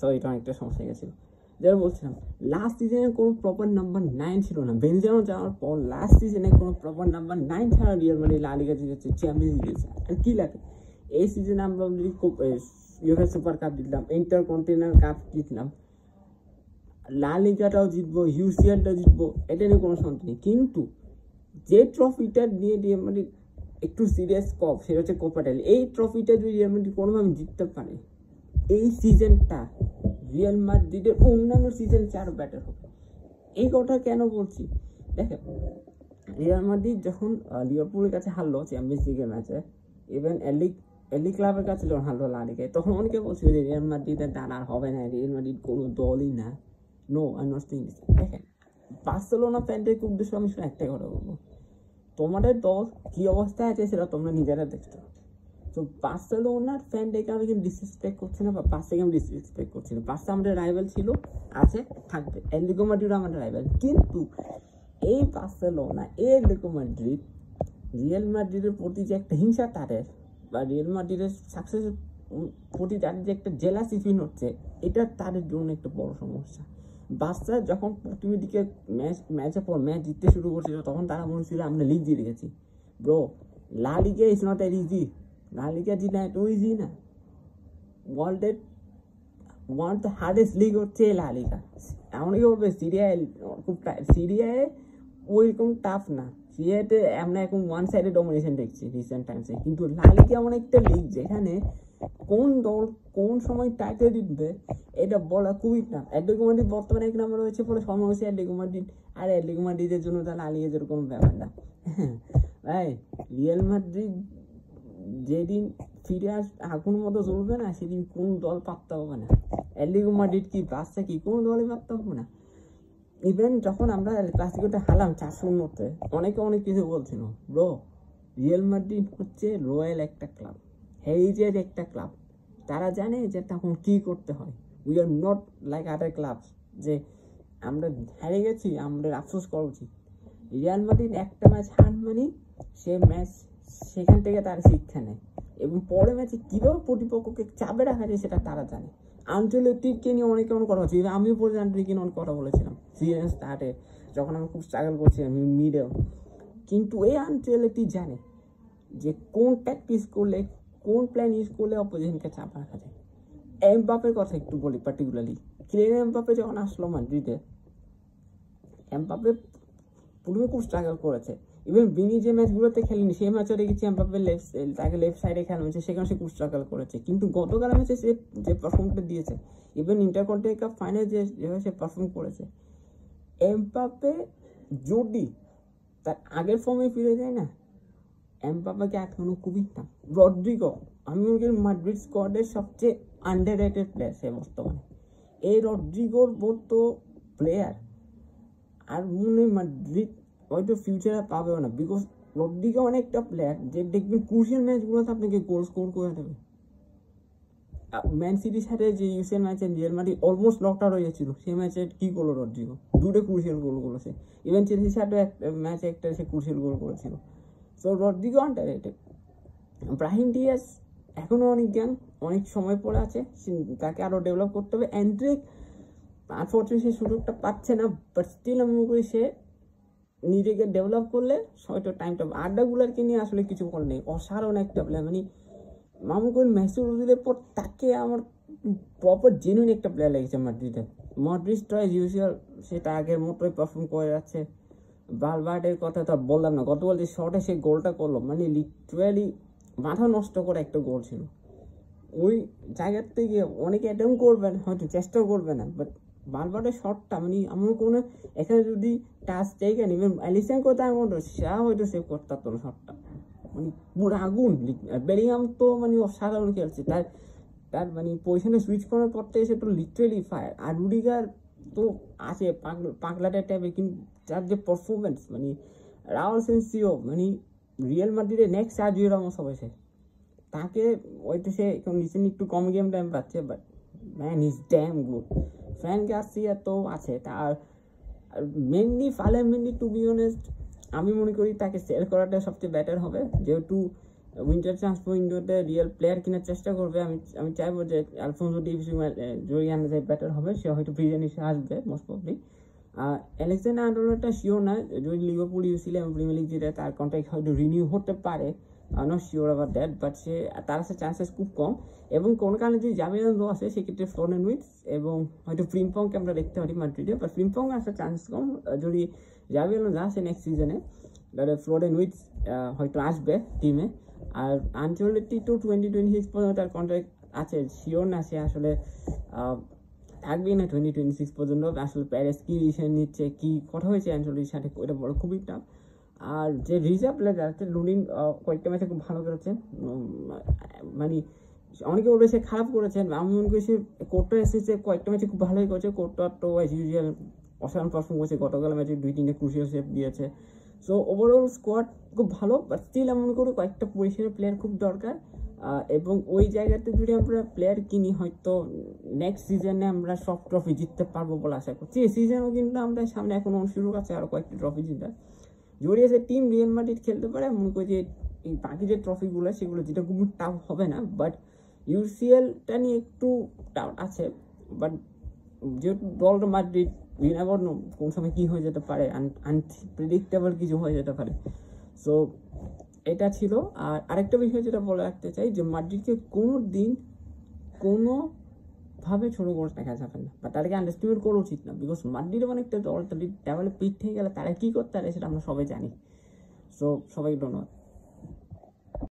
Sorry এটা অনেকটা সমস্যা হয়ে গেছিলো। যেটা বলছিলাম, লাস্ট সিজনে কোনো প্রপার নাম্বার 9 ছিল না। বেনজেমা যাওয়ার পর লাস্ট সিজনে কোনো প্রপার নাম্বার 9 ছাড়া রিয়াল মাদ্রিদ লা লিগা জিতেছে, চ্যাম্পিয়ন্স লিগ জিতেছে। আর কি লাগে, এই সিজনে আমরা ইউএফএ সুপার কাপ জিতলাম, ইন্টারকন্টিনেন্টাল কাপ জিতলাম, লা লিগাটাও জিতবো, ইউসিএলটাও জিতবো, এটা নিয়ে কোনো সন্দেহ নেই। কিন্তু যে ট্রফিটা নিয়ে রিয়াল মাদ্রিদ একটু সিরিয়াস কপ, সেটা হচ্ছে কোপা ডেল। এই ট্রফিটা যদি রিয়াল মাদ্রিদ কোনোভাবে জিততে পারে, এই সিজনটা রিয়াল মাদ্রিদের অন্যান্য সিজন আরো বেটার হবে। এই কথা কেন বলছি, দেখেন রিয়াল মাদ্রিদ যখন লিভারপুলের কাছে হারলো চ্যাম্পিয়ন্স লিগের ম্যাচে, ইভেন এলি ক্লাবের কাছে যখন হারলো লা লিগায়, তখন অনেকে বলছিল যে রিয়াল মাদ্রিদের দান আর হবে না, রিয়াল মাদ্রিদ কোনো দলই না। No, I not saying this. দেখেন বার্সেলোনা ফ্যানদের উদ্দেশ্যে আমি শুধু একটাই কথা বলবো, তোমাদের দল কি অবস্থায় আছে সেটা তোমরা নিজেরা দেখছো। তো বার্সেলোনার ফ্যানদেরকে আমি কিন্তু ডিসরেসপেক্ট করছি না, বা বার্সাকে আমি ডিসরেসপেক্ট করছি না। বার্সা আমাদের রাইভাল ছিল, আছে, থাকবে। অ্যাটলেটিকো মাদ্রিদ আমাদের রাইভাল, কিন্তু এই বার্সেলোনা, এই অ্যাটলেটিকো মাদ্রিদ, রিয়াল মাদ্রিদের প্রতি যে একটা হিংসা তাদের, বা রিয়াল মাদ্রিদের সাকসেসের প্রতি তাদের যে একটা জেলাসি ফিল হচ্ছে, এটা তাদের জন্য একটা বড় সমস্যা। বার্সা যখন প্রথম দিকে ম্যাচের পর ম্যাচ জিততে শুরু করছিল, তখন তারা মনে ছিল আমরা লিগ জিতে গেছি। ব্রো, লা লিগা ইজ নট এ ইজি। লা লিগা জিতা এত ইজি না। ওয়ার্ল্ডের one of the hardest league হচ্ছে লা লিগা। এমনকি বলবে সিরিয়ায় খুব, সিরিয়ায় ওইরকম টাফ না। সিরিয়াতে আমরা এখন ওয়ান সাইডে ডমিনেশন দেখছি রিসেন্ট টাইমসে, কিন্তু লা লিগা এমন একটা লিগ যেখানে কোন দল কোন সময় টাইটেল জিতবে এটা বলা খুবই টাফ। অ্যাটলেটিকো মাদ্রিদ বর্তমানে এক নাম্বার রয়েছে, পরে সময় হচ্ছে অ্যাটলেটিকো মাদ্রিদ। আর অ্যাটলেটিকো মাদ্রিদের জন্য তাহলে লা লিগা যেরকম ব্যাপার না ভাই। রিয়াল মাদ্রিদ যেদিন ফিরে আগুনের মতো জ্বলবে না, সেদিন কোন দল পাত্তা হবে না। অ্যাটলেটিকো মাদ্রিদ কি বার্সা কি কোনো দলই পাত্তা হবে না। ইভেন যখন আমরা ক্লাসিকোটা হারলাম 4-0-তে, অনেকে অনেক কিছু বলছিল। ব্রো, রিয়াল মাদ্রিদ হচ্ছে রয়্যাল একটা ক্লাব, হেরিটেজ একটা ক্লাব। তারা জানে যে তখন কী করতে হয়। We are not like other clubs, যে আমরা হেরে গেছি আমাদের আফসোস করা উচিত। রিয়াল মাদ্রিদ একটা ম্যাচ হার মানে সে ম্যাচ সেখান থেকে তারা শিক্ষা নেয়, এবং পরে ম্যাচে কীভাবে প্রতিপক্ষকে চাপে রাখা যায় সেটা তারা জানে। আনচেলত্তিকে নিয়ে অনেকে অনেক কথা বলছি, আমিও পরে আনচেলত্তিকে নিয়ে অনেক কথা বলেছিলাম সিজন স্টার্টে, যখন আমি খুব স্ট্রাগল করছিলাম মিডেও। কিন্তু এই আনচেলত্তি জানে যে কোন প্র্যাকটিস করলে, কোন প্ল্যান ইউজ করলে অপোজিশনকে চাপ রাখা যায়। এমবাপের কথা একটু বলি পার্টিকুলারলি। কিলিয়ান এমবাপে যখন আসলো মাদ্রিদে, এমবাপে প্রথমে খুব স্ট্রাগল করেছে। ইভেন বিনি যে ম্যাচগুলোতে খেলেনি, সেই ম্যাচও দেখেছি এমবাপে তাকে লেফট সাইডে খেলা হয়েছে, সেখানে সে খুব স্ট্রাগল করেছে। কিন্তু গতকাল ম্যাচে সে যে পারফর্মটা দিয়েছে, ইভেন ইন্টারকন্টিনেন্টাল কাপ ফাইনালে যেভাবে সে পারফর্ম করেছে, এমবাপে যদি তার আগের ফর্মে ফিরে যায় না, এমবাপেকে এখনো খুবই না। রদ্রিগো, আমি মনে করি মাদ্রিদ স্কোয়াডের সবচেয়ে আন্ডাররেটেড প্লেয়ার সে বর্তমানে। এই রদ্রিগোর মতো প্লেয়ার আর মনে হয় মাদ্রিদ হয়তো ফিউচারে পাবেও না, বিকজ রদ্রিগো অনেকটা প্লেয়ার যে দেখবেন ক্রুশিয়াল ম্যাচগুলোতে আপনাকে গোল স্কোর করে দেবে। ম্যান সিটির সাথে যে ইউসিএল ম্যাচে Real Madrid almost locked out হয়ে গেছিল, সেই ম্যাচে কী করলো রদ্রিগো, দুটো ক্রুশিয়াল গোল করেছে। ইভেন চেলসির সাথে ম্যাচে একটা সে ক্রুশিয়াল গোল করেছিল। So Rodrygo underrated. Brahim Diaz এখনও অনেক জ্ঞান, অনেক সময় পড়ে আছে, তাকে আরও ডেভেলপ করতে হবে। এন্ড্রিক আনফর্চুনেটলি সে সুযোগটা পাচ্ছে না, বাট স্টিল আমি মনে করি সে নিজেকে ডেভেলপ করলে হয়তো টাইমটা। আড্ডাগুলারকে নিয়ে আসলে কিছু করার নেই, অসাধারণ একটা প্লেয়ার। মানে মামুন করিম মেসি রোজিলের পর তাকে আমার প্রপার জেনুইন একটা প্লেয়ার লেগেছে মাদ্রিদে। মডরিচটা ইউজুয়াল সেটা আগের মতোই পারফর্ম করে যাচ্ছে। বালবার্ডের কথা তো বললাম না, গতকাল যে শটে সে গোলটা করলো, মানে লিটারালি মাথা নষ্ট করে একটা গোল ছিল। ওই জায়গার থেকে অনেকে অ্যাটেম্প করবেন, হয়তো চেষ্টাও করবে না, বাট বালবার্ডের শটটা মানে আমার কোনো এখানে যদি টাচ জায়গা নেবেন অ্যালিসিয়ান করতে আমার সে হয়তো সেভ করতে পারতো না শটটা। মানে পুরো আগুন। বেলিংহাম তো মানে অসাধারণ খেলছে, তার মানে পজিশনে সুইচ করার পর থেকে সে তো লিটারেলি ফায়ার। আর রুডিগার তো আছে পাগলাটের টাইপের, কিন্তু তার যে পারফরমেন্স, মানে রাউল সেন্সিও মানে রিয়াল মাদ্রিদের নেক্সট সার্জিও রামোস হবে সে। তাকে হয়তো সে রিসেন্টলি একটু কম গেম টাইম পাচ্ছে, but man is damn good. Frank Garcia তো আছে, তার মেনলি ফালের মেনলি টু বি অনেস্ট আমি মনে করি তাকে সেল করাটা সবচেয়ে বেটার হবে, যেহেতু উইন্টার ট্রান্সফার উইন্ডোতে রিয়েল প্লেয়ার কেনার চেষ্টা করবে। আমি চাইবো যে আলফোনসো ডেভিস যদি আনা যায় বেটার হবে, সে হয়তো ফ্রি এজেন্ট আসবে মোস্ট প্রবলি। অ্যালেক্সান্ডার আর্নল্ডটা শিওর না, যদি লিভারপুল ইউসিএল এবং প্রিমিয়ার লিগ জিতে তার কন্ট্রাক্ট হয়তো রিনিউ হতে পারে, not sure about that, but তার আছে চান্সেস খুব কম। এবং কোনো কারণে যদি জাভি আলোনসো আসে সেক্ষেত্রে ফ্লোরেন উইটস এবং হয়তো ফ্রিম্পংকে আমরা দেখতে পারি মাদ্রিদে, বাট ফ্রিম্পং আসার চান্সেস কম। যদি জাভি আলোনসো আসে নেক্সট সিজনে তাহলে ফ্লোরেন উইটস হয়তো আসবে টিমে। আর আনচেলত্তি তো 2026 পর্যন্ত তার কন্ট্রাক্ট আছে, শিওর না সে আসলে থাকবেই না 2026 পর্যন্ত। আসলে প্যারিস কি ডিসিশন নিচ্ছে, কি কথা হয়েছে আনচেলত্তির সাথে, ওইটা বড় খুবই টাফ। আর যে রিজার্ভ প্লেয়ার আছে লুলিন কয়েকটা ম্যাচে খুব ভালো করেছে, মানে অনেকে বলবে সে খারাপ করেছেন, আমি মনে করি সে কোর্টটা এসেছে কয়েকটা ম্যাচে খুব ভালোই করেছে। কোর্টটা তো অ্যাজ ইউজুয়াল অসাধারণ পারফর্ম করেছে, গতকাল ম্যাচে 2-3টে ক্রুশিয়াল সেভ দিয়েছে। সো ওভারঅল স্কোয়াড খুব ভালো, বাট স্টিল আমি মনে করি কয়েকটা পজিশনের প্লেয়ার খুব দরকার। এবং ওই জায়গাতে যদি আমরা প্লেয়ার কিনি হয়তো নেক্সট সিজনে আমরা সব ট্রফি জিততে পারবো বলে আশা করছি। এই সিজনও কিন্তু আমরা সামনে এখন সুযোগ আছে আরও কয়েকটি ট্রফি জিতার। যদি এসে টিম রিয়াল মাদ্রিদ খেলতে পারে, মনে করি যে এই বাকি যে ট্রফিগুলো সেগুলো যেটা খুব টাফ হবে না, বাট ইউসিএলটা নিয়ে একটু টাফ আছে। বাট যেহেতু দলটা মাদ্রিদ, উই নেভার নো কোন সময় কী হয়ে যেতে পারে, আনপ্রেডিক্টেবল কিছু হয়ে যেতে পারে। সো এটা ছিল। আর আরেকটা বিষয় যেটা বলে রাখতে চাই যে মাদ্রিদকে কোনো দিন কোনোভাবে ছোটো করে দেখা যাবে না, বা তাদেরকে আন্ডারস্টিমেট করা উচিত না। বিকজ মাদ্রিদ মানে একটা দল, তাদের টেবিলে পিঠ থেকে গেলে তারা কী করতে পারে সেটা আমরা সবাই জানি। সো সবাইকে ধন্যবাদ।